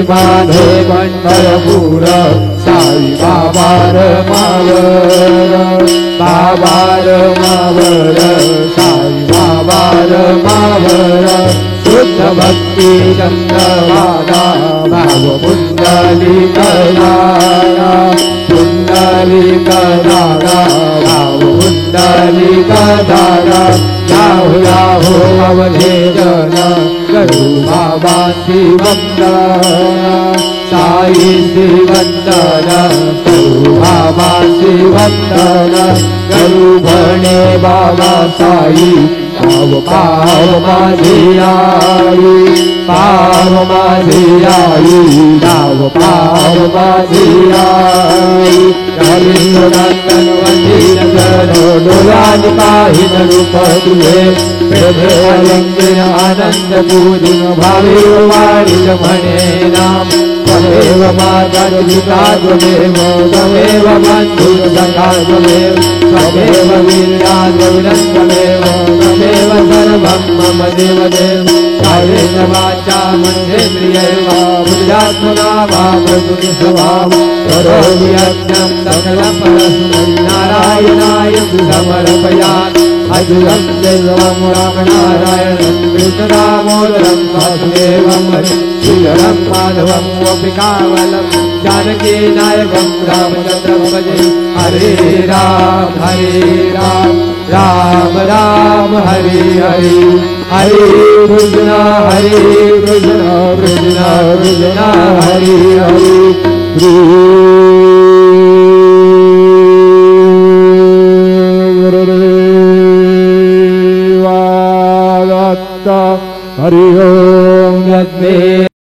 माझे पंढरपूर साई बाबा रमावर बाबा रमावर साई बाबा रमावर शुद्ध भक्ती चंद्रवादा भाव पुंडलिक दारा पुंडलिक दारा भाव पुंडलिक दारा याहो याहो अवधे जन करू बाबांची वंदन साई श्री वंदन करू बाबांची वंदन करू म्हणे बाबा साई पाव पाव माझी आई पाव माझी आई पाव पाव माझी आई नंदन वंदित करो डोळ्याने पाहिन रूप तुझे प्रेमे अलंकिन आनंद पूजिन भावे वाणिज म्हणे नाम तमेव माता पिता त्वमेव तमेव बंधुर सखा त्वमेव तमेव वीर्या द्रविणं त्वमेव तमेव सर्वं मम देव देव कायेन वाचा मनेन्द्रियैर्वा बुद्ध्यात्मना वा प्रकृति स्वभावं करोमि यज्ञं सकलं परस्मै नारायणाय समर्पयामि अजुरं देवं रामनारायणं कृष्णदामोदरं वासुदेवं श्रीधरं माधवं गोपिकावलं जानकी नायकं रामचन्द्रं भजे हरे राम राम राम हरे हरे हरे कृष्ण कृष्ण कृष्ण हरे हरे गुरुदेव दत्त हरि ओम।